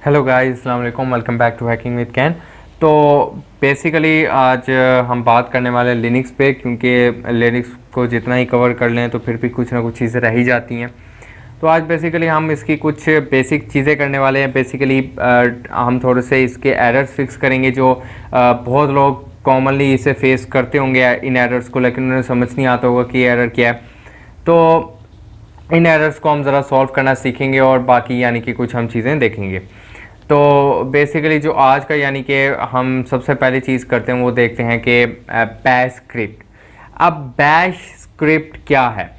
Hello guys, अस्सलाम वालेकुम, welcome back to hacking with कैन। तो बेसिकली आज हम बात करने वाले हैं लिनक्स पे, क्योंकि लिनक्स को जितना ही कवर कर लें तो फिर भी कुछ ना कुछ चीज़ें रह ही जाती हैं। तो आज बेसिकली हम इसकी कुछ बेसिक चीज़ें करने वाले हैं। बेसिकली हम थोड़े से इसके एरर्स फिक्स करेंगे जो बहुत लोग कॉमनली इसे फेस करते होंगे इन एरर्स को, लेकिन उन्हें समझ नहीं आता होगा कि एरर क्या है। तो इन एरर्स को हम ज़रा सॉल्व करना सीखेंगे और बाकी यानी कि कुछ हम चीज़ें देखेंगे। तो बेसिकली जो आज का यानी कि हम सबसे पहली चीज़ करते हैं वो देखते हैं कि बैश स्क्रिप्ट। अब बैश स्क्रिप्ट क्या है?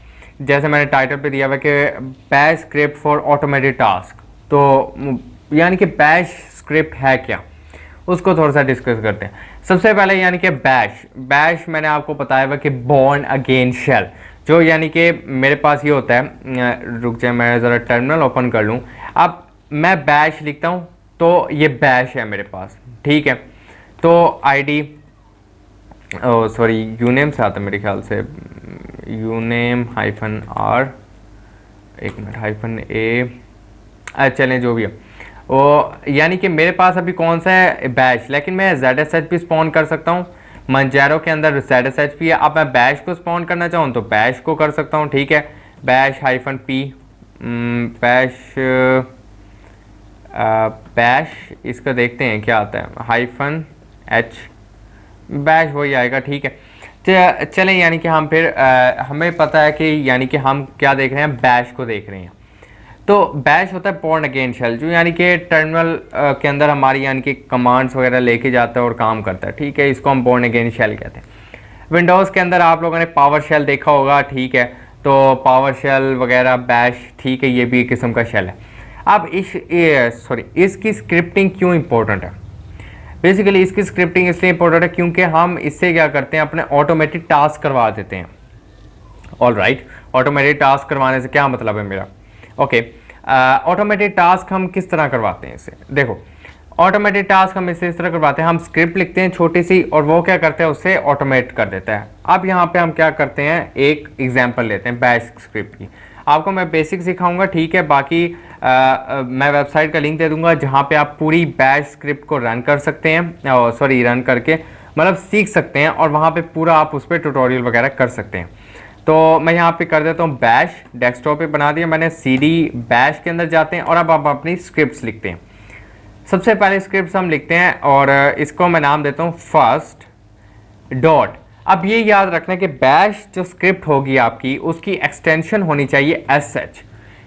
जैसे मैंने टाइटल पे दिया हुआ है कि bash script for automated task. तो यानी कि बैश स्क्रिप्ट है क्या, उसको थोड़ा सा डिस्कस करते हैं। सबसे पहले यानी कि बैश बैश मैंने आपको बताया हुआ कि बॉर्न अगेन शेल, जो यानी कि मेरे पास ये होता है। रुक जाए, मैं ज़रा टर्मिनल ओपन कर लूँ। अब मैं बैश लिखता हूँ तो ये बैश है मेरे पास, ठीक है। तो आईडी सॉरी यूनेम से आता है मेरे ख्याल से, यूनेम हाइफन आर, एक मिनट, हाइफन ए, चलें जो भी है वो। यानी कि मेरे पास अभी कौन सा है, बैश, लेकिन मैं ZSH भी स्पॉन कर सकता हूँ। मंजैरो के अंदर ZSH भी है। अब मैं बैश को स्पॉन करना चाहूँ तो बैश को कर सकता हूँ, ठीक है। Bash hyphen P, bash bash इसका देखते हैं क्या आता है, हाइफन एच, बैश वही आएगा, ठीक है। चलें, यानी कि हम फिर हमें पता है कि यानी कि हम क्या देख रहे हैं, बैश को देख रहे हैं। तो बैश होता है बॉर्न अगेन शेल, जो यानी कि टर्मिनल के अंदर हमारी यानी कि कमांड्स वगैरह लेके जाता है और काम करता है, ठीक है। इसको हम बॉर्न अगेन शेल कहते हैं। विंडोज़ के अंदर आप लोगों ने पावर शेल देखा होगा, ठीक है। तो पावर शेल वगैरह बैश, ठीक है, ये भी एक किस्म का शेल है। अब इसकी स्क्रिप्टिंग क्यों इंपॉर्टेंट है? बेसिकली इसकी स्क्रिप्टिंग इसलिए इंपॉर्टेंट है क्योंकि हम इससे क्या करते हैं, अपने ऑटोमेटिक टास्क करवा देते हैं। ऑल राइट, ऑटोमेटिक टास्क करवाने से क्या मतलब है मेरा? ओके, ऑटोमेटिक टास्क हम किस तरह करवाते हैं इसे? देखो, ऑटोमेटिक टास्क हम इसे इस तरह करवाते हैं, हम स्क्रिप्ट लिखते हैं छोटी सी और वो क्या करते हैं, उससे ऑटोमेट कर देता है। अब यहाँ पे हम क्या करते हैं, एक एग्जांपल लेते हैं बैश स्क्रिप्ट की। आपको मैं बेसिक सिखाऊंगा, ठीक है। बाकी मैं वेबसाइट का लिंक दे दूंगा जहाँ पे आप पूरी बैश स्क्रिप्ट को रन कर सकते हैं, सॉरी रन करके मतलब सीख सकते हैं, और वहाँ पे पूरा आप उस पर ट्यूटोरियल वगैरह कर सकते हैं। तो मैं यहाँ पे कर देता हूँ बैश, डेस्कटॉप पे बना दिया मैंने, CD बैश के अंदर जाते हैं और अब आप अपनी स्क्रिप्ट्स लिखते हैं। सबसे पहले स्क्रिप्ट्स हम लिखते हैं और इसको मैं नाम देता हूँ फर्स्ट डॉट। अब ये याद रखना कि बैश जो स्क्रिप्ट होगी आपकी, उसकी एक्सटेंशन होनी चाहिए SH,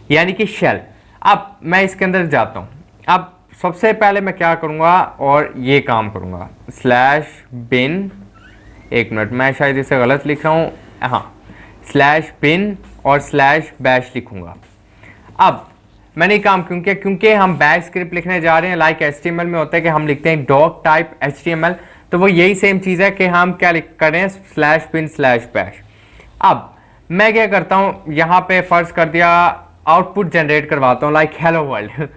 यानी कि शेल। अब मैं इसके अंदर जाता हूँ। अब सबसे पहले मैं क्या करूँगा और ये काम करूँगा, स्लैश बिन, एक मिनट, मैं शायद इसे गलत लिख रहा हूँ, हाँ, स्लैश बिन और स्लैश बैश लिखूँगा। अब मैंने ये काम क्यों किया? क्योंकि हम बैश स्क्रिप्ट लिखने जा रहे हैं। लाइक HTML में होता है कि हम लिखते हैं डॉक टाइप HTML, तो वो यही सेम चीज़ है कि हम क्या लिख कर रहे हैं, स्लैश बिन स्लैश बैश। अब मैं क्या करता हूँ, यहाँ पे फर्ज कर दिया आउटपुट जनरेट करवाता हूँ, लाइक हेलो वर्ल्ड।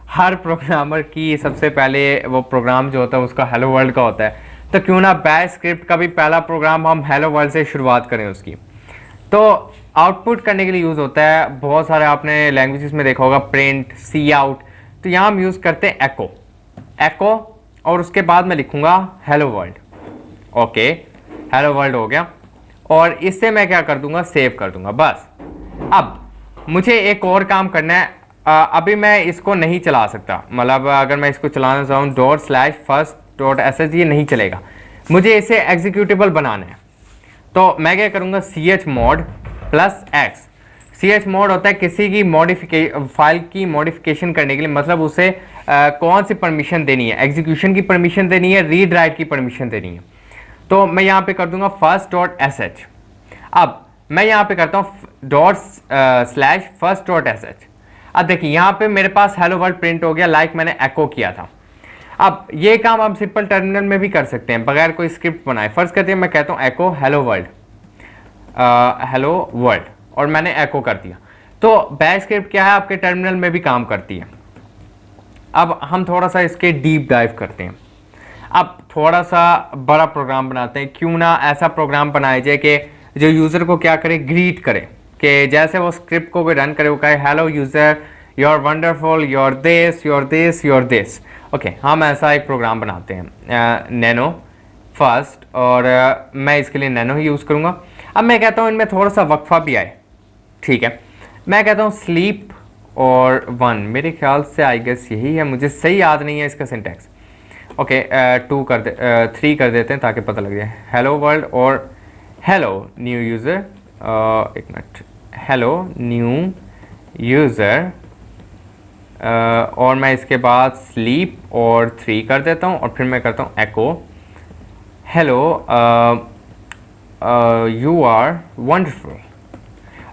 हर प्रोग्रामर की सबसे पहले वो प्रोग्राम जो होता है उसका हेलो वर्ल्ड का होता है, तो क्यों ना बैश स्क्रिप्ट का भी पहला प्रोग्राम हम हेलो वर्ल्ड से शुरुआत करें उसकी। तो आउटपुट करने के लिए यूज़ होता है, बहुत सारे आपने लैंग्वेजेस में देखा होगा, प्रिंट, सी आउट। तो यहाँ हम यूज़ करते हैं एको, एको, और उसके बाद मैं लिखूंगा hello world. Okay, hello world हो गया, और इससे मैं क्या कर दूंगा, सेव कर दूंगा, बस। अब मुझे एक और काम करना है। अभी मैं इसको नहीं चला सकता, मतलब अगर मैं इसको चलाना चाहूँ dot slash first dot SH, ये नहीं चलेगा। मुझे इसे एग्जीक्यूटेबल बनाना है, तो मैं क्या करूंगा, chmod +x। chmod होता है किसी की फाइल की मॉडिफिकेशन करने के लिए, मतलब उसे कौन सी परमिशन देनी है, एग्जीक्यूशन की परमिशन देनी है, रीड राइट की परमिशन देनी है। तो मैं यहाँ पे कर दूंगा फर्स्ट डॉट SH। अब मैं यहाँ पे करता हूँ dot slash first dot SH। अब देखिए यहाँ पे मेरे पास हेलो वर्ल्ड प्रिंट हो गया, लाइक मैंने एको किया था। अब ये काम हम सिंपल टर्मिनल में भी कर सकते हैं बगैर कोई स्क्रिप्ट बनाए। फर्स्ट करते हैं, मैं कहता हूँ Echo hello world, hello world, और मैंने एको कर दिया। तो बैश स्क्रिप्ट क्या है, आपके टर्मिनल में भी काम करती है। अब हम थोड़ा सा इसके डीप डाइव करते हैं। अब थोड़ा सा बड़ा प्रोग्राम बनाते हैं, क्यों ना ऐसा प्रोग्राम बनाया जाए कि जो यूज़र को क्या करे, ग्रीट करे, कि जैसे वो स्क्रिप्ट को भी रन करे, वो कहे hello user, you're wonderful, you're this, you're this, you're this. Okay हम ऐसा एक प्रोग्राम बनाते हैं नैनो फर्स्ट, और मैं इसके लिए नैनो ही यूज़ करूँगा। अब मैं कहता हूँ इनमें थोड़ा सा वक्फा भी आए, ठीक है। मैं कहता हूँ स्लीप और वन, मेरे ख्याल से आई गेस यही है, मुझे सही याद नहीं है इसका सिंटैक्स। ओके 2 कर दे 3 कर देते हैं ताकि पता लग जाए। हेलो वर्ल्ड और हेलो न्यू यूज़र, एक मिनट, हेलो न्यू यूज़र, और मैं इसके बाद स्लीप और 3 कर देता हूँ, और फिर मैं करता हूँ Echo hello you are wonderful.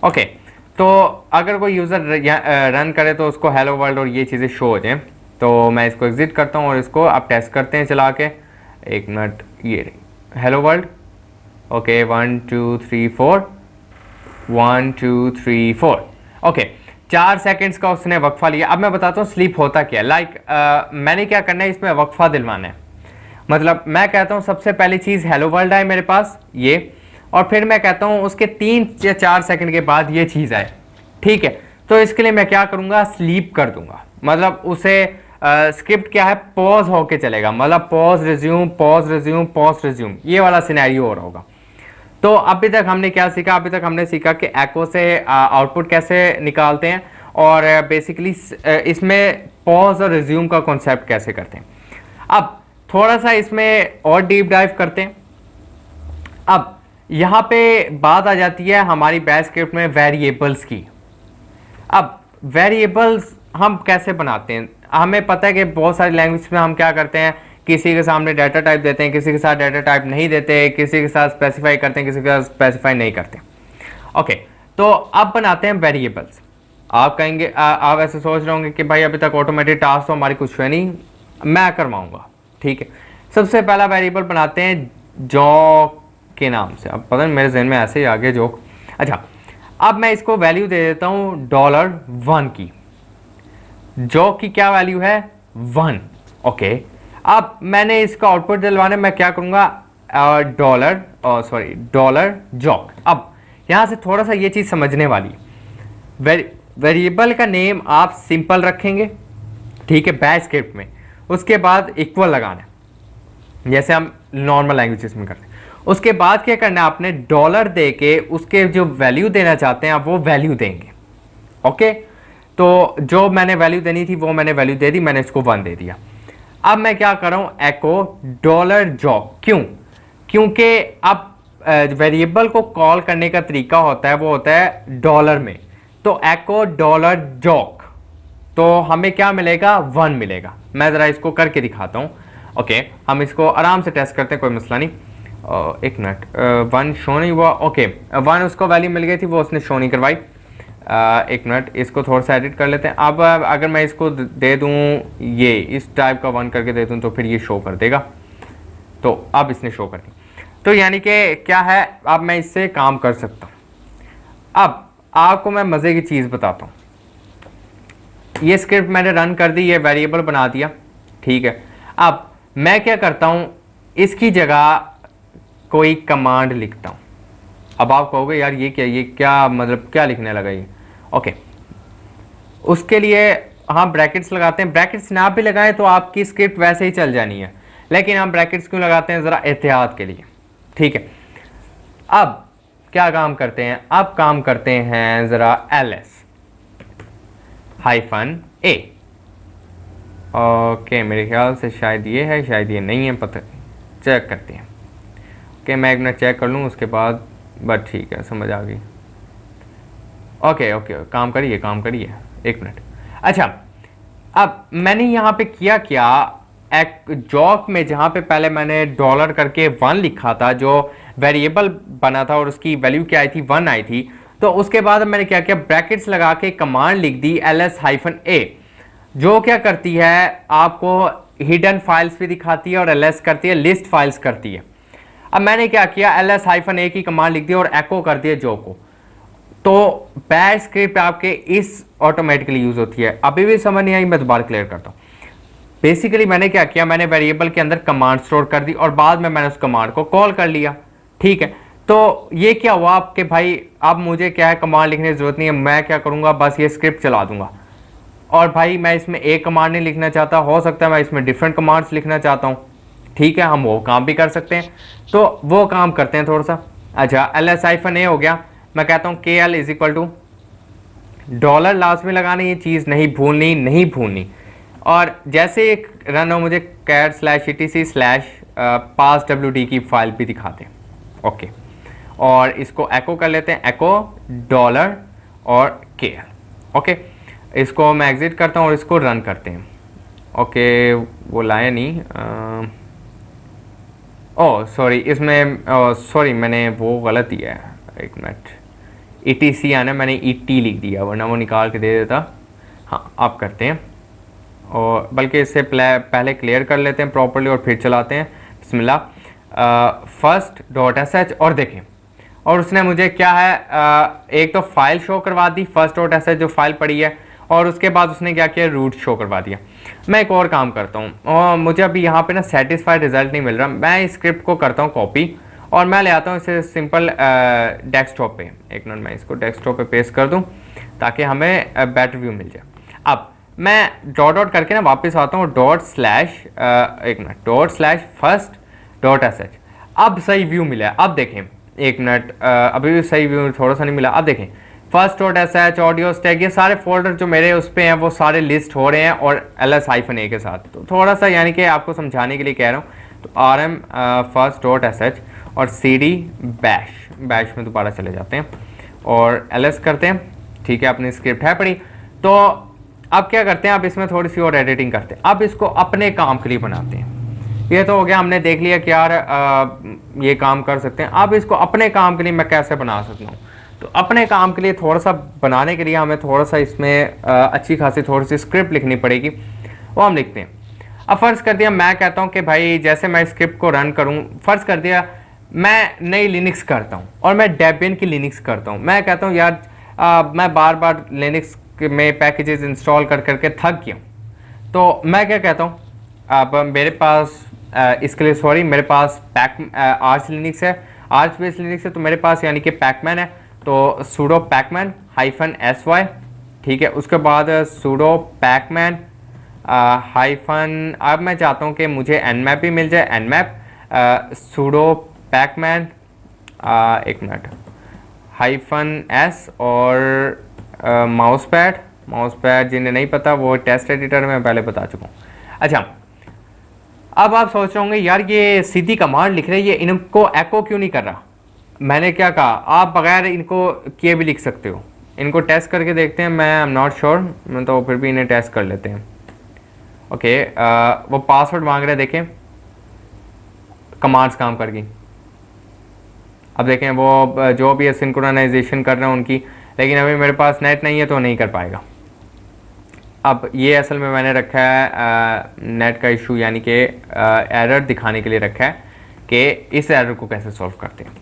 Okay तो अगर कोई यूज़र रन करे तो उसको हेलो वर्ल्ड और ये चीज़ें शो हो जाएं। तो मैं इसको एग्जिट करता हूँ और इसको आप टेस्ट करते हैं चला के। एक मिनट, ये hello world, okay 1 2 3 4, 1 2 3 4। Okay 4 seconds का उसने वक्फा लिया। अब मैं बताता हूँ स्लीप होता क्या है। मैंने क्या करना है, इसमें वक्फा दिलवाना है। मतलब मैं कहता हूँ सबसे पहली चीज़ हेलो वर्ल्ड आए मेरे पास ये, और फिर मैं कहता हूँ उसके 3 या 4 सेकंड के बाद ये चीज़ आए, ठीक है। तो इसके लिए मैं क्या करूँगा, स्लीप कर दूंगा। मतलब उसे स्क्रिप्ट क्या है, पॉज होके चलेगा, मतलब pause resume pause resume pause resume, ये वाला सिनेरियो हो रहा होगा। तो अभी तक हमने क्या सीखा, अभी तक हमने सीखा कि एको से आउटपुट कैसे निकालते हैं, और बेसिकली इसमें पॉज और रिज्यूम का कॉन्सेप्ट कैसे करते हैं। अब थोड़ा सा इसमें और डीप डाइव करते हैं। अब यहाँ पे बात आ जाती है हमारी बैश स्क्रिप्ट में वेरिएबल्स की। अब वेरिएबल्स हम कैसे बनाते हैं, हमें पता है कि बहुत सारी लैंग्वेज में हम क्या करते हैं, किसी के सामने डाटा टाइप देते हैं, किसी के साथ डाटा टाइप नहीं देते, किसी के साथ स्पेसिफाई करते हैं, किसी के साथ स्पेसिफाई नहीं करते। ओके तो अब बनाते हैं वेरिएबल्स। आप कहेंगे आप ऐसे सोच रहे होंगे कि भाई अभी तक ऑटोमेटेड टास्क तो हमारी कुछ है नहीं, मैं करवाऊंगा, ठीक है। सबसे पहला वेरिएबल बनाते हैं जॉक के नाम से। अब पता नहीं मेरे जहन में ऐसे ही आ गया जोक। अच्छा अब मैं इसको वैल्यू दे देता हूँ $1 की। जॉक की क्या वैल्यू है, 1। ओके अब मैंने इसका आउटपुट दिलवाने मैं क्या करूँगा, डॉलर जॉक। अब यहाँ से थोड़ा सा ये चीज़ समझने वाली, वेरिएबल का नेम आप सिंपल रखेंगे, ठीक है, बैश स्क्रिप्ट में। उसके बाद इक्वल लगाना है जैसे हम नॉर्मल लैंग्वेजेस में करते हैं। उसके बाद क्या करना है, आपने डॉलर दे के उसके जो वैल्यू देना चाहते हैं आप वो वैल्यू देंगे। ओके तो जो मैंने वैल्यू देनी थी वो मैंने वैल्यू दे दी, मैंने इसको 1 दे दिया। अब मैं क्या कर रहा हूं, एको $जॉक। क्यों, क्योंकि अब वेरिएबल को कॉल करने का तरीका होता है वो होता है डॉलर में। तो एको $जॉक, तो हमें क्या मिलेगा, 1 मिलेगा। मैं ज़रा इसको करके दिखाता हूँ। ओके हम इसको आराम से टेस्ट करते हैं, कोई मसला नहीं। एक मिनट, 1 शो नहीं हुआ। ओके 1 उसको वैल्यू मिल गई थी, वो उसने शो नहीं करवाई। एक मिनट, इसको थोड़ा सा एडिट कर लेते हैं। अब अगर मैं इसको दे दूँ ये इस टाइप का 1 करके दे दूँ तो फिर ये शो कर देगा। तो अब इसने शो कर दी, तो यानी कि क्या है, अब मैं इससे काम कर सकता हूँ। अब आपको मैं मज़े की चीज़ बताता हूँ। ये स्क्रिप्ट मैंने रन कर दी, ये वेरिएबल बना दिया, ठीक है। अब मैं क्या करता हूँ, इसकी जगह कोई कमांड लिखता हूँ। अब आप कहोगे यार ये क्या मतलब क्या लिखने लगा ये। ओके उसके लिए हम ब्रैकेट्स लगाते हैं। ब्रैकेट्स ना भी लगाएं तो आपकी स्क्रिप्ट वैसे ही चल जानी है, लेकिन हम ब्रैकेट्स क्यों लगाते हैं, ज़रा एहतियात के लिए, ठीक है। अब क्या काम करते हैं, अब काम करते हैं ज़रा ls-a। ओके मेरे ख्याल से शायद ये है, शायद ये नहीं है, पता चेक करते हैं। ओके मैं एक मिनट चेक कर लूँ उसके बाद, बस ठीक है समझ आ गई। ओके ओके काम करिए एक मिनट। अच्छा अब मैंने यहाँ पे किया क्या, एक जॉक में जहाँ पे पहले मैंने डॉलर करके 1 लिखा था, जो वेरिएबल बना था और उसकी वैल्यू क्या आई थी, 1 आई थी। तो उसके बाद मैंने क्या किया, ब्रैकेट्स लगा के कमांड लिख दी ls-a, जो क्या करती है आपको हिडन फाइल्स भी दिखाती है और ls करती है लिस्ट फाइल्स करती है। अब मैंने क्या किया, ls-a की कमांड लिख दी और एको कर दिया जो को। तो बैश स्क्रिप्ट आपके इस ऑटोमेटिकली यूज होती है। अभी भी समझ नहीं आई, मैं दोबारा क्लियर करता हूँ। बेसिकली मैंने क्या किया, मैंने वेरिएबल के अंदर कमांड स्टोर कर दी और बाद में मैंने उस कमांड को कॉल कर लिया, ठीक है। तो ये क्या हुआ आपके भाई, अब मुझे क्या है कमांड लिखने की जरूरत नहीं है, मैं क्या करूँगा, बस ये स्क्रिप्ट चला दूंगा। और भाई मैं इसमें एक कमांड नहीं लिखना चाहता, हो सकता है मैं इसमें डिफरेंट कमांड्स लिखना चाहता हूँ, ठीक है, हम वो काम भी कर सकते हैं, तो वो काम करते हैं थोड़ा सा। अच्छा, ls-a हो गया, मैं कहता हूँ kl is equal to dollar last में लगानी, ये चीज़ नहीं भूलनी, नहीं भूलनी। और जैसे एक रन हो मुझे cat/etc/passwd की फाइल भी दिखाते हैं, ओके। और इसको एको कर लेते हैं, एको डॉलर और kl, ओके। इसको मैं एग्जिट करता हूँ और इसको रन करते हैं, ओके। वो लाया नहीं, ओह सॉरी, इसमें सॉरी मैंने वो गलत दिया है, एक मिनट, ETC आना, मैंने ET लिख दिया, वरना वो निकाल के दे देता। हाँ, आप करते हैं, और बल्कि इससे पहले क्लियर कर लेते हैं प्रॉपर्ली और फिर चलाते हैं। बिस्मिल्लाह, first.sh, और देखें, और उसने मुझे क्या है, एक तो फाइल शो करवा दी first.sh जो फाइल पड़ी है, और उसके बाद उसने क्या किया, रूट शो करवा दिया। मैं एक और काम करता हूँ, और मुझे अभी यहाँ पे ना सेटिस्फाइड रिजल्ट नहीं मिल रहा, मैं इस स्क्रिप्ट को करता हूँ कॉपी, और मैं ले आता हूँ इसे सिंपल डेस्कटॉप पे। एक मिनट, मैं इसको डेस्कटॉप पे पेस्ट कर दूँ ताकि हमें बेटर व्यू मिल जाए। अब मैं डॉट करके ना वापस आता हूँ, एक मिनट, ./first.sh। अब सही व्यू मिला है, अब देखें, एक मिनट, अभी भी सही व्यू थोड़ा सा नहीं मिला। अब देखें, first.sh, ऑडियो स्टैक, ये सारे फोल्डर जो मेरे उस पर हैं वो सारे लिस्ट हो रहे हैं, और ls-a के साथ। तो थोड़ा सा यानी कि आपको समझाने के लिए कह रहा हूँ, तो rm first.sh और cd बैश में दोबारा चले जाते हैं और ls करते हैं, ठीक है, अपनी स्क्रिप्ट है पड़ी। तो अब क्या करते हैं, अब इसमें थोड़ी सी और एडिटिंग करते हैं, अब इसको अपने काम के लिए बनाते हैं। ये तो हो गया, हमने देख लिया कि यार ये काम कर सकते हैं। अब इसको अपने काम के लिए मैं कैसे बना सकता हूँ, तो अपने काम के लिए थोड़ा सा बनाने के लिए हमें थोड़ा सा इसमें अच्छी खासी थोड़ी सी स्क्रिप्ट लिखनी पड़ेगी, वो हम लिखते हैं। अब फ़र्ज़ कर दिया, मैं कहता हूँ कि भाई जैसे मैं स्क्रिप्ट को रन करूँ, फ़र्ज़ कर दिया मैं नई लिनक्स करता हूँ और मैं डेबियन की लिनक्स करता हूँ। मैं कहता हूँ यार मैं बार बार लिनक्स में पैकेजेस इंस्टॉल कर करके थक गया हूँ, तो मैं क्या कहता हूँ, अब मेरे पास इसके लिए सॉरी, मेरे पास आर्च लिनक्स है, आर्च बेस्ड लिनक्स है, तो मेरे पास यानी कि पैकमैन है, तो sudo pacman -sy, ठीक है। उसके बाद sudo pacman अब मैं चाहता हूँ कि मुझे nmap भी मिल जाए, nmap sudo pacman एक मिनट -s और माउसपैड जिन्हें नहीं पता वो टेस्ट एडिटर में पहले बता चुका हूँ। अच्छा, अब आप सोच रहे होंगे यार ये सीधी कमांड लिख रहे हैं, ये इनको एको क्यों नहीं कर रहा। मैंने क्या कहा, आप बगैर इनको किए भी लिख सकते हो। इनको टेस्ट करके देखते हैं, मैं आई एम नॉट श्योर, मैं तो फिर भी इन्हें टेस्ट कर लेते हैं। ओके, वो पासवर्ड मांग रहे हैं, देखें कमांड्स काम कर गई। अब देखें वो जो भी सिंक्रोनाइजेशन कर रहे हैं उनकी, लेकिन अभी मेरे पास नेट नहीं है तो नहीं कर पाएगा। अब ये असल में मैंने रखा है नेट का इशू, यानी कि एरर दिखाने के लिए रखा है कि इस एरर को कैसे सॉल्व करते हैं।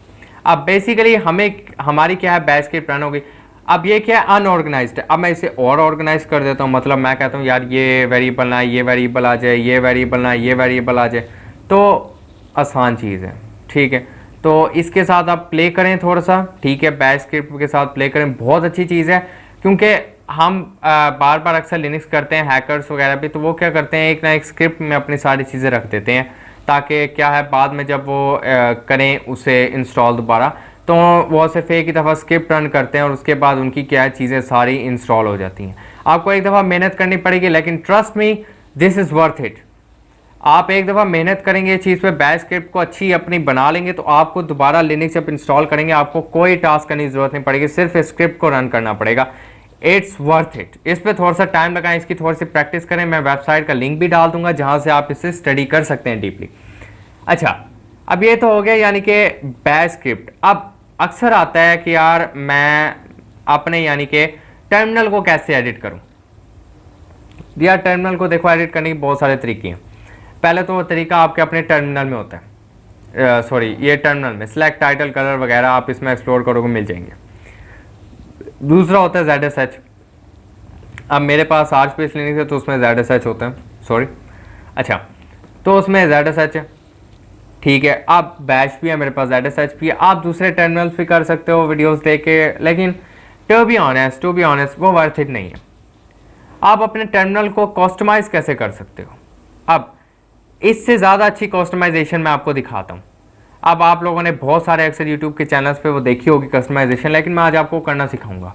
अब बेसिकली हमारी क्या है, बैच स्क्रिप्ट रन हो गई। अब ये क्या है, अनऑर्गेनाइज्ड है। अब मैं इसे और ऑर्गेनाइज कर देता हूँ, मतलब मैं कहता हूँ यार ये वेरिएबल ना ये वेरिएबल आ जाए, ये वेरिएबल ना ये वेरिएबल आ जाए, तो आसान चीज़ है, ठीक है। तो इसके साथ आप प्ले करें थोड़ा सा, ठीक है, बैच स्क्रिप्ट के साथ प्ले करें, बहुत अच्छी चीज़ है। क्योंकि हम बार बार अक्सर लिनक्स करते हैं, हैकर्स वगैरह भी, तो वो क्या करते हैं एक ना एक स्क्रिप्ट में अपनी सारी चीज़ें रख देते हैं, ताकि क्या है बाद में जब वो करें उसे इंस्टॉल दोबारा, तो वो सिर्फ एक ही दफ़ा स्क्रिप्ट रन करते हैं और उसके बाद उनकी क्या चीज़ें सारी इंस्टॉल हो जाती हैं। आपको एक दफ़ा मेहनत करनी पड़ेगी, लेकिन trust me this is worth it. आप एक दफ़ा मेहनत करेंगे चीज़ पे, बैच स्क्रिप्ट को अच्छी अपनी बना लेंगे, तो आपको दोबारा लिनक्स जब इंस्टॉल करेंगे आपको कोई टास्क करने की ज़रूरत नहीं पड़ेगी, सिर्फ स्क्रिप्ट को रन करना पड़ेगा। It's worth it. इस पर थोड़ा सा टाइम लगाएं, इसकी थोड़ी सी प्रैक्टिस करें। मैं वेबसाइट का लिंक भी डाल दूंगा जहाँ से आप इसे स्टडी कर सकते हैं डीपली। अच्छा, अब ये तो हो गया यानी कि बैच स्क्रिप्ट। अब अक्सर आता है कि यार मैं अपने यानी कि टर्मिनल को कैसे एडिट करूं। यार टर्मिनल को देखो एडिट करने के बहुत सारे तरीके हैं। पहले तो वो तरीका आपके अपने टर्मिनल में होता है, सॉरी ये टर्मिनल में सिलेक्ट टाइटल कलर वगैरह आप इसमें एक्सप्लोर करोगे मिल जाएंगे। दूसरा होता है ZSH। अब मेरे पास आर्च बेस्ड लिनक्स है तो उसमें ZSH होता है, सॉरी। अच्छा, तो उसमें ZSH है, ठीक है। अब बैश भी है मेरे पास, ZSH भी है। आप दूसरे टर्मिनल्स भी कर सकते हो वीडियोस देख के, लेकिन टू बी ऑनेस्ट वो वर्थ इट नहीं है। आप अपने टर्मिनल को कस्टमाइज कैसे कर सकते हो। अब इससे ज़्यादा अच्छी कस्टमाइजेशन मैं आपको दिखाता हूँ। अब आप लोगों ने बहुत सारे अक्सर यूट्यूब के चैनल्स पे वो देखी होगी कस्टमाइजेशन, लेकिन मैं आज आपको करना सिखाऊंगा।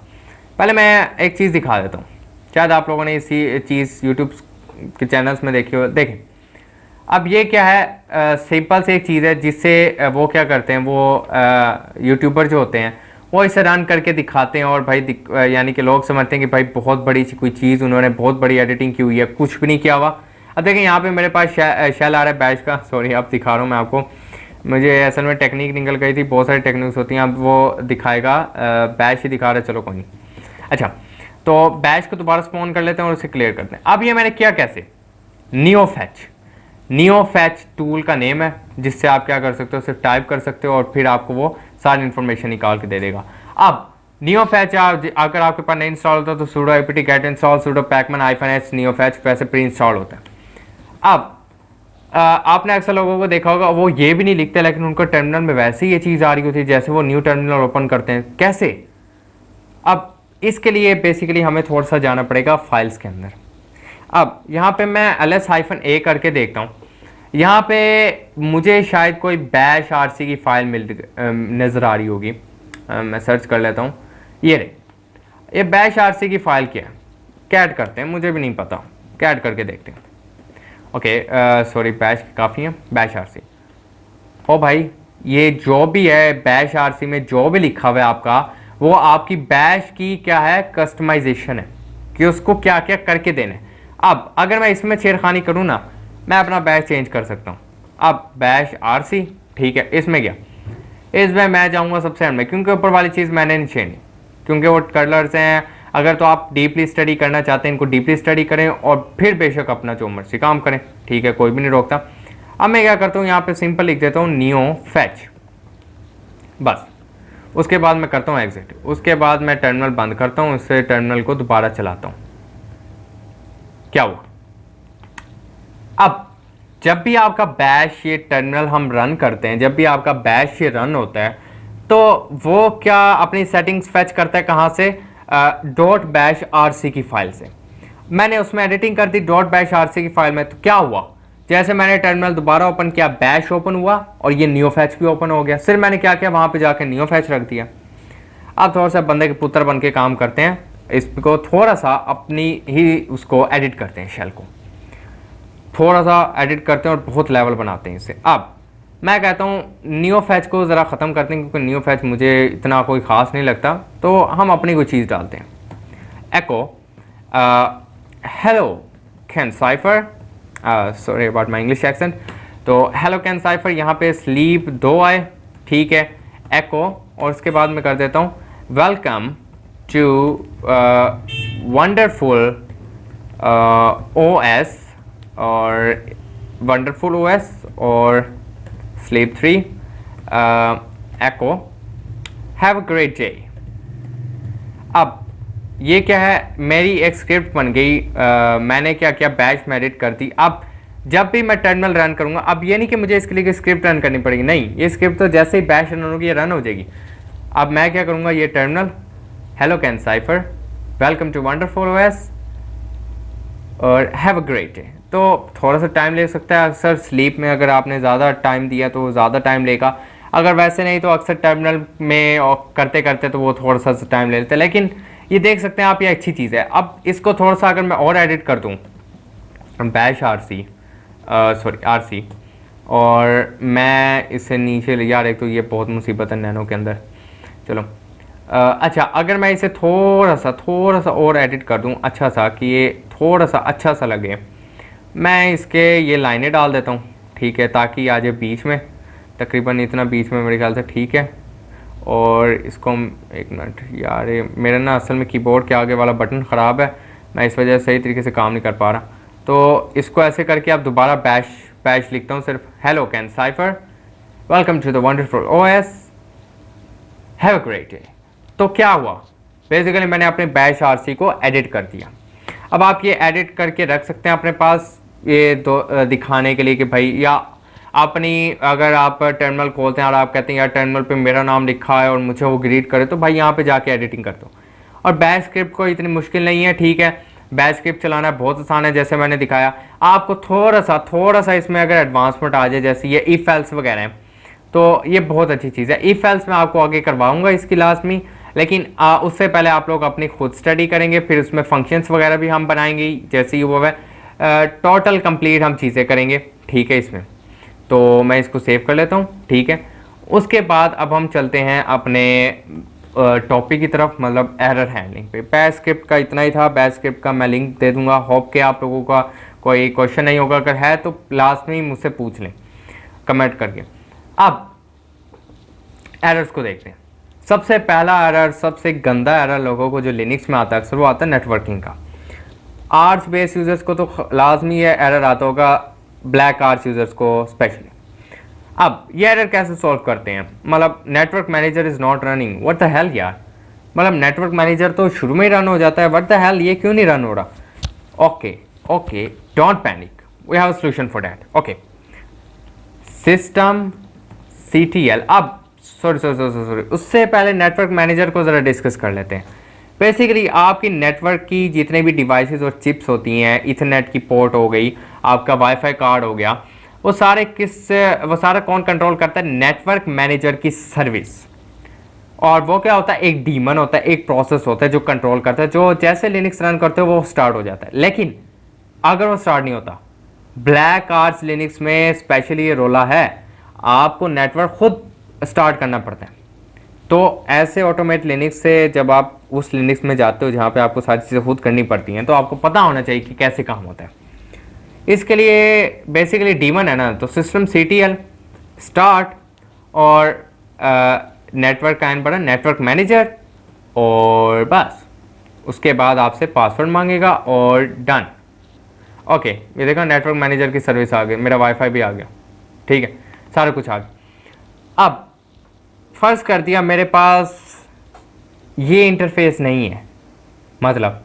पहले मैं एक चीज़ दिखा देता हूँ, शायद आप लोगों ने इसी चीज़ यूट्यूब के चैनल्स में देखी हो। देखें, अब ये क्या है, सिंपल से एक चीज़ है जिससे वो क्या करते हैं, वो यूट्यूबर जो होते हैं वो इसे रन करके दिखाते हैं और भाई यानी कि लोग समझते हैं कि भाई बहुत बड़ी कोई चीज़, उन्होंने बहुत बड़ी एडिटिंग की हुई है, कुछ भी नहीं किया हुआ। अब देखें यहाँ पे मेरे पास शेल आ रहा है बैच का, सॉरी अब दिखा रहा हूँ मैं आपको, मुझे असल में टेक्निक निकल गई थी, बहुत सारी टेक्निक्स होती हैं, अब वो दिखाएगा, बैच ही दिखा रहा है, चलो कोई नहीं। अच्छा, तो बैच को दोबारा स्पॉन कर लेते हैं और उसे क्लियर करते हैं। अब ये मैंने किया कैसे, नियोफैच टूल का नेम है, जिससे आप क्या कर सकते हो, सिर्फ टाइप कर सकते हो और फिर आपको वो सारी इन्फॉर्मेशन निकाल के दे देगा। अब नियोफैच अगर आपके पास नहीं इंस्टॉल होता तो sudo apt get install sudo pacman -h नियोफैच वैसे प्री इंस्टॉल होता है। अब आपने अक्सर लोगों को देखा होगा वो ये भी नहीं लिखते, लेकिन उनको टर्मिनल में वैसे ही ये चीज़ आ रही होती है जैसे वो न्यू टर्मिनल ओपन करते हैं। कैसे? अब इसके लिए बेसिकली हमें थोड़ा सा जाना पड़ेगा फाइल्स के अंदर। अब यहाँ पे मैं ls-a करके देखता हूँ, यहाँ पे मुझे शायद कोई बैश आरसी की फाइल नज़र आ रही होगी। मैं सर्च कर लेता हूँ, ये बैश आरसी की फाइल क्या है, कैट करते हैं, मुझे भी नहीं पता, कैट करके देखते हैं। ओके सॉरी, बैश काफ़ी है, बैश आरसी। ओ भाई, ये जो भी है बैश आरसी में जो भी लिखा हुआ है आपका, वो आपकी बैश की क्या है, कस्टमाइजेशन है कि उसको क्या क्या करके देना है। अब अगर मैं इसमें छेड़खानी करूँ ना, मैं अपना बैश चेंज कर सकता हूँ। अब बैश आरसी, ठीक है, इसमें क्या, इसमें मैं जाऊँगा सबसे एंड में, क्योंकि ऊपर वाली चीज़ मैंने नहीं छेड़ी, क्योंकि वो कलर्स हैं। अगर तो आप डीपली स्टडी करना चाहते हैं, इनको डीपली स्टडी करें और फिर बेशक अपना जो मर्जी काम करें, ठीक है, कोई भी नहीं रोकता। अब मैं क्या करता हूँ, यहाँ पे सिंपल लिख देता हूँ नियोफैच, बस। उसके बाद मैं करता हूँ एग्जिट, उसके बाद मैं टर्मिनल बंद करता हूँ, उससे टर्मिनल को दोबारा चलाता हूँ। क्या हुआ, अब जब भी आपका बैश ये टर्मिनल हम रन करते हैं, जब भी आपका बैश ये रन होता है, तो वो क्या अपनी सेटिंग्स फेच करता है कहाँ से, .bash.rc की फाइल से। मैंने उसमें एडिटिंग कर दी .bash.rc की फाइल में, तो क्या हुआ, जैसे मैंने टर्मिनल दोबारा ओपन किया, बैश ओपन हुआ और ये नियोफैच भी ओपन हो गया। सिर्फ मैंने क्या किया, वहाँ पे जाकर नियोफैच रख दिया। आप थोड़ा सा बंदे के पुत्र बन के काम करते हैं, इसको थोड़ा सा अपनी ही उसको एडिट करते हैं, शेल को थोड़ा सा एडिट करते हैं और बहुत लेवल बनाते हैं इसे। अब मैं कहता हूँ नियोफैच को ज़रा ख़त्म करते हैं, क्योंकि नियोफैच मुझे इतना कोई ख़ास नहीं लगता, तो हम अपनी कोई चीज़ डालते हैं। Echo hello can cipher, sorry about my English accent, तो हेलो कैन साइफर, यहाँ पे स्लीप 2 आए, ठीक है, एको, और उसके बाद मैं कर देता हूँ वेलकम टू वंडरफुल OS और वंडरफुल OS और sleep 3, echo have a great day. अब ये क्या है, मेरी एक स्क्रिप्ट बन गई, मैंने क्या किया, बैश में एडिट कर दी। अब जब भी मैं टर्मिनल रन करूंगा, अब ये नहीं कि मुझे इसके लिए स्क्रिप्ट रन करनी पड़ेगी, नहीं, ये स्क्रिप्ट तो जैसे ही बैश रन होगी ये रन हो जाएगी। अब मैं क्या करूंगा, ये terminal hello can cipher welcome to wonderful OS और हैव अ ग्रेट डे। तो थोड़ा सा टाइम ले सकता है, अक्सर स्लीप में अगर आपने ज़्यादा टाइम दिया तो ज़्यादा टाइम लेगा, अगर वैसे नहीं तो अक्सर टर्मिनल में और करते करते तो वो थोड़ा सा टाइम ले लेते हैं। लेकिन ये देख सकते हैं आप, ये अच्छी चीज़ है। अब इसको थोड़ा सा अगर मैं और एडिट कर दूँ, बैश आरसी, और मैं इससे नीचे ले, यार एक तो ये बहुत मुसीबत है नैनो के अंदर, चलो अच्छा, अगर मैं इसे थोड़ा सा और एडिट कर दूँ अच्छा सा, कि ये थोड़ा सा अच्छा सा लगे, मैं इसके ये लाइनें डाल देता हूँ, ठीक है, ताकि आ जाए बीच में, तकरीबन इतना बीच में मेरे ख्याल से, ठीक है। और इसको एक मिनट यार, मेरा ना असल में कीबोर्ड के आगे वाला बटन ख़राब है, मैं इस वजह से सही तरीके से काम नहीं कर पा रहा, तो इसको ऐसे करके आप दोबारा बैश लिखता हूँ, सिर्फ hello can cipher welcome to the wonderful OS have a great day. तो क्या हुआ, बेसिकली मैंने अपने बैश आरसी को एडिट कर दिया। अब आप ये एडिट करके रख सकते हैं अपने पास, ये दिखाने के लिए कि भाई, या अपनी अगर आप टर्मिनल खोलते हैं और आप कहते हैं यार टर्मिनल पे मेरा नाम लिखा है और मुझे वो ग्रीट करे, तो भाई यहाँ पे जाके एडिटिंग कर दो। और बैश स्क्रिप्ट को इतनी मुश्किल नहीं है, ठीक है, बैच स्क्रिप्ट चलाना बहुत आसान है, जैसे मैंने दिखाया। आपको थोड़ा सा इसमें अगर एडवांसमेंट आ जाए, जैसे ये इफ एल्स वगैरह है, तो ये बहुत अच्छी चीज़ है। इफ एल्स मैं आपको आगे करवाऊंगा इसकी लास्ट में, लेकिन उससे पहले आप लोग अपनी खुद स्टडी करेंगे, फिर उसमें फंक्शंस वगैरह भी हम बनाएंगे जैसे ही वो है। टोटल कंप्लीट हम चीज़ें करेंगे, ठीक है। इसमें तो मैं इसको सेव कर लेता हूँ, ठीक है। उसके बाद अब हम चलते हैं अपने टॉपिक की तरफ, मतलब एरर हैंडलिंग पे। बैच स्क्रिप्ट का इतना ही था। बैच स्क्रिप्ट का मैं लिंक दे दूंगा। होप के आप लोगों का कोई क्वेश्चन नहीं होगा, अगर है तो लास्ट में ही मुझसे पूछ लें कमेंट करके। अब एरर्स को देखते हैं। सबसे पहला एरर, सबसे गंदा एरर लोगों को जो लिनक्स में आता है अक्सर, वो आता है नेटवर्किंग का। आर्च बेस यूज़र्स को तो लाजमी है एरर आता होगा, ब्लैक आर्च यूज़र्स को स्पेशली। अब ये एरर कैसे सॉल्व करते हैं? मतलब network manager is not running, what the hell यार। मतलब नेटवर्क मैनेजर तो शुरू में ही रन हो जाता है, व्हाट द हेल, ये क्यों नहीं रन हो रहा? Okay, don't panic, we have a solution for that. Okay, system CTL। अब सॉरी, उससे पहले नेटवर्क मैनेजर को ज़रा डिस्कस कर लेते हैं। बेसिकली आपकी नेटवर्क की जितने भी डिवाइसेस और चिप्स होती हैं, इथरनेट की पोर्ट हो गई, आपका वाईफाई कार्ड हो गया, वो सारा कौन कंट्रोल करता है? नेटवर्क मैनेजर की सर्विस। और वो क्या होता है? एक डीमन होता है, एक प्रोसेस होता है जो कंट्रोल करता है, जो जैसे लिनक्स रन करते हो वो स्टार्ट हो जाता है। लेकिन अगर वो स्टार्ट नहीं होता, ब्लैक आर्च लिनक्स में स्पेशली ये रोला है, आपको नेटवर्क खुद स्टार्ट करना पड़ता है। तो ऐसे ऑटोमेट लिनक्स से जब आप उस लिनक्स में जाते हो जहाँ पे आपको सारी चीज़ें खुद करनी पड़ती हैं, तो आपको पता होना चाहिए कि कैसे काम होता है। इसके लिए बेसिकली डीमन है ना, तो सिस्टम CTL स्टार्ट और नेटवर्क का एन बड़ा नेटवर्क मैनेजर, और बस उसके बाद आपसे पासवर्ड मांगेगा और डन। ओके, ये देखा नेटवर्क मैनेजर की सर्विस आ गई, मेरा वाईफाई भी आ गया, ठीक है, सारा कुछ आ गया। अब फर्ज कर दिया मेरे पास ये इंटरफेस नहीं है, मतलब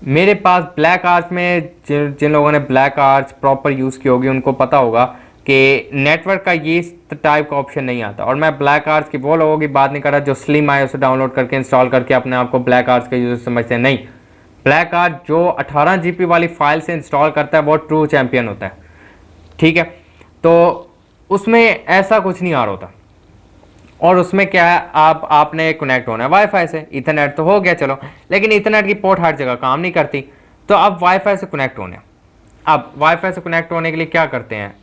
मेरे पास ब्लैक आर्च में जिन लोगों ने ब्लैक आर्च प्रॉपर यूज़ की होगी उनको पता होगा कि नेटवर्क का ये टाइप का ऑप्शन नहीं आता। और मैं ब्लैक आर्च की वो लोगों की बात नहीं कर रहा जो स्लिम आए उसे डाउनलोड करके इंस्टॉल करके अपने आप को ब्लैक आर्च का यूज़र समझते हैं, नहीं। ब्लैक आर्च जो 18 GB वाली फाइल से इंस्टॉल करता है वो ट्रू चैंपियन होता है, ठीक है। तो उसमें ऐसा कुछ नहीं आ रहा होता। और उसमें क्या है, आपने कनेक्ट होना है वाईफाई से। इथरनेट तो हो गया चलो, लेकिन इथरनेट की पोर्ट हर जगह काम नहीं करती, तो अब वाईफाई से कनेक्ट होने। अब वाईफाई से कनेक्ट होने के लिए क्या करते हैं?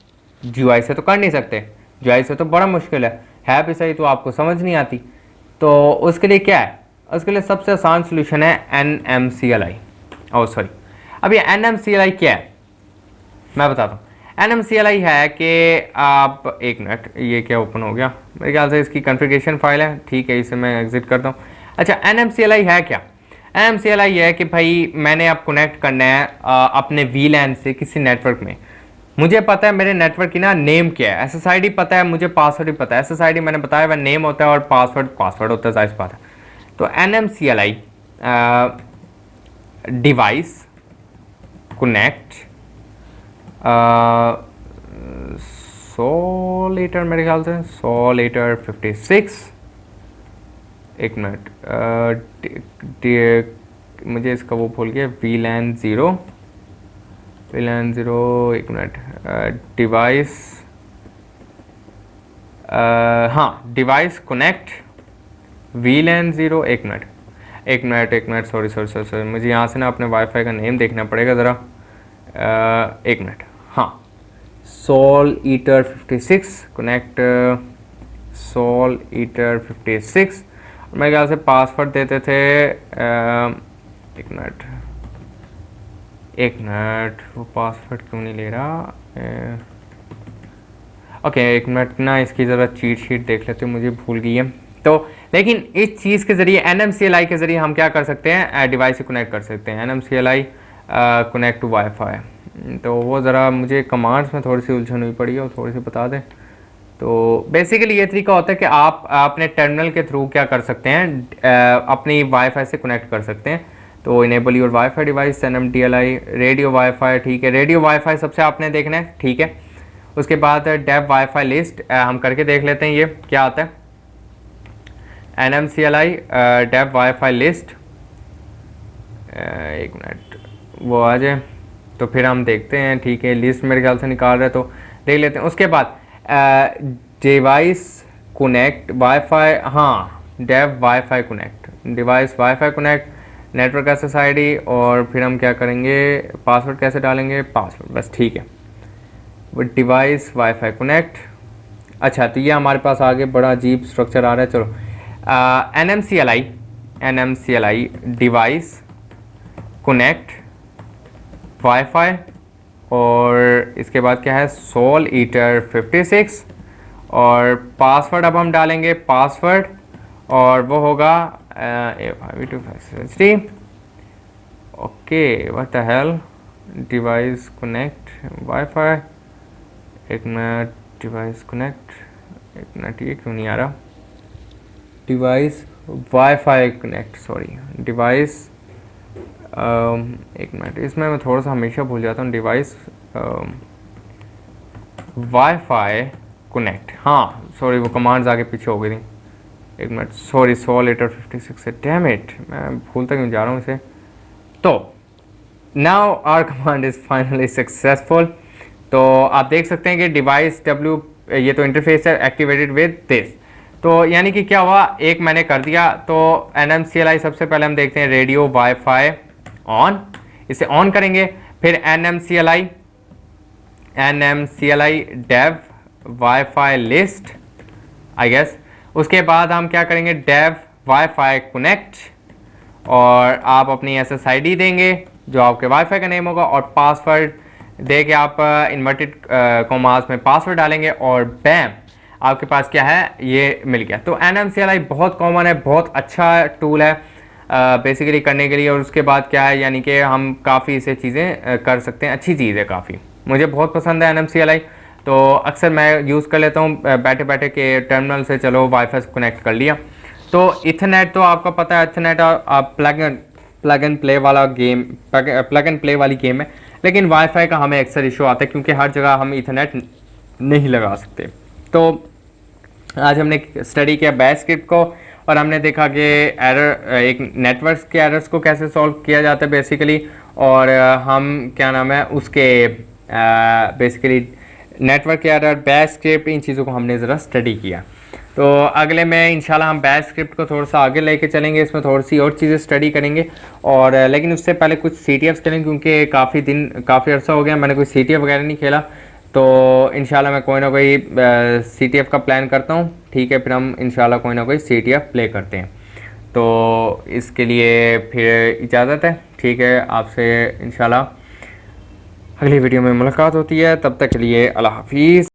GUI से तो कर नहीं सकते, GUI से तो बड़ा मुश्किल है भी सही तो आपको समझ नहीं आती। तो उसके लिए क्या है? उसके लिए सबसे आसान सोल्यूशन है NMCLI। ओह सॉरी, अब ये NMCLI क्या है मैं बताता हूँ। NMCLI है कि आप, एक मिनट, ये क्या ओपन हो गया? मेरे ख्याल से इसकी कॉन्फ़िगरेशन फाइल है, ठीक है, इसे मैं एग्जिट करता हूँ। अच्छा, NMCLI है क्या? NMCLI है कि भाई मैंने अब कनेक्ट करना है अपने VLAN से किसी नेटवर्क में। मुझे पता है मेरे नेटवर्क की ना नेम क्या है, SSID पता है, मुझे पासवर्ड भी पता है। SSID मैंने बताया वह नेम होता है और पासवर्ड होता है, जाहिर बात है। तो NMCLI डिवाइस कनेक्ट सोलेटर, मेरे ख्याल से सोलेटर 56, एक मिनट, मुझे इसका वो भूल गया, VLAN 0, एक मिनट, डिवाइस, हाँ, डिवाइस कनेक्ट VLAN 0, एक मिनट, सॉरी, मुझे यहाँ से ना अपने वाईफाई का नेम देखना पड़ेगा ज़रा, एक मिनट, हाँ, सोलेटर 56 कनेक्ट सोलेटर 56। मेरे ख्याल से पासवर्ड देते थे, एक मिनट, वो पासवर्ड क्यों नहीं ले रहा? ओके, एक मिनट ना, इसकी ज़रा चीट शीट देख लेते, मुझे भूल गई है। तो लेकिन इस चीज़ के ज़रिए NMCLI के ज़रिए हम क्या कर सकते हैं? डिवाइस से कनेक्ट कर सकते हैं। NMCLI कनेक्ट टू वाईफाई, तो वो ज़रा मुझे कमांड्स में थोड़ी सी उलझन हुई पड़ी है, वो थोड़ी सी बता दें। तो बेसिकली ये तरीका होता है कि आप अपने टर्मिनल के थ्रू क्या कर सकते हैं, अपनी वाईफाई से कनेक्ट कर सकते हैं। तो enable your wifi device NMDLI, radio wifi, ठीक है, रेडियो वाईफाई सबसे आपने देखना है, ठीक है। उसके बाद डेव वाईफाई लिस्ट हम करके देख लेते हैं ये क्या आता है। NMCLI डेव वाईफाई लिस्ट, एक मिनट, वो आ जाए तो फिर हम देखते हैं। ठीक है, लिस्ट मेरे ख्याल से निकाल रहे तो देख लेते हैं। उसके बाद डिवाइस कनेक्ट वाईफाई, हाँ dev wifi connect, device wifi connect, network SSID, और फिर हम क्या करेंगे, पासवर्ड कैसे डालेंगे, पासवर्ड बस, ठीक है। वो डिवाइस वाईफाई कनेक्ट, अच्छा तो ये हमारे पास आगे बड़ा अजीब स्ट्रक्चर आ रहा है। चलो NMCLI डिवाइस कनेक्ट वाईफाई, और इसके बाद क्या है, सोल ईटर 56, और पासवर्ड अब हम डालेंगे, पासवर्ड और वो होगा A5V253। Okay, what the hell, device connect wifi, एक मिनट, डिवाइस कनेक्ट, एक मिनट, ये क्यों नहीं आ रहा, device wifi connect, sorry device, एक मिनट, इसमें मैं थोड़ा सा हमेशा भूल जाता हूँ, डिवाइस वाईफाई कनेक्ट, हाँ सॉरी वो कमांड्स आगे पीछे हो गई थी, एक मिनट, सॉरी, सोल ईटर 56 है, डैम इट, मैं भूलता क्यों जा रहा हूँ इसे। तो now our command is finally successful. तो आप देख सकते हैं कि डिवाइस W, ये तो इंटरफेस है, एक्टिवेटेड विद दिस। तो यानी कि क्या हुआ, एक मैंने कर दिया, तो NMCLI सबसे पहले हम देखते हैं रेडियो वाईफाई ऑन, इसे ऑन करेंगे, फिर NMCLI dev wifi list I guess, उसके बाद हम क्या करेंगे, डेव वाईफाई कनेक्ट, और आप अपनी SSID देंगे जो आपके वाईफाई का नेम होगा, और पासवर्ड दे के आप इन्वर्टेड कोमास में पासवर्ड डालेंगे, और बैम आपके पास क्या है, ये मिल गया। तो NMCLI बहुत कॉमन है, बहुत अच्छा टूल है बेसिकली करने के लिए। और उसके बाद क्या है, यानी कि हम काफ़ी इसे चीज़ें कर सकते हैं, अच्छी चीज़ है काफ़ी, मुझे बहुत पसंद है NMCLI। तो अक्सर मैं यूज़ कर लेता हूँ बैठे बैठे के टर्मिनल से, चलो वाईफाई कनेक्ट कर लिया। तो इथरनेट तो आपका पता है, इथरनेट आप प्लग एंड प्ले वाला गेम, प्लग एंड प्ले वाली गेम है, लेकिन वाईफाई का हमें अक्सर इशू आता है क्योंकि हर जगह हम इथरनेट नहीं लगा सकते। तो आज हमने स्टडी किया बैश स्क्रिप्ट को, और हमने देखा कि एरर, एक नेटवर्क के एरर्स को कैसे सॉल्व किया जाता है बेसिकली, और हम क्या नाम है उसके बेसिकली नेटवर्क के एरर, बैश स्क्रिप्ट, इन चीज़ों को हमने ज़रा स्टडी किया। तो अगले में इंशाल्लाह हम बैश स्क्रिप्ट को थोड़ा सा आगे लेके चलेंगे, इसमें थोड़ी सी और चीज़ें स्टडी करेंगे, और लेकिन उससे पहले कुछ CTFs करेंगे क्योंकि काफ़ी अर्सा हो गया मैंने कोई CTF वगैरह नहीं खेला। तो इंशाल्लाह मैं कोई ना कोई CTF का प्लान करता हूँ, ठीक है, फिर हम इंशाल्लाह कोई ना कोई CTF प्ले करते हैं। तो इसके लिए फिर इजाज़त है, ठीक है, आपसे इंशाल्लाह अगली वीडियो में मुलाकात होती है, तब तक के लिए अल्लाह हाफिज़।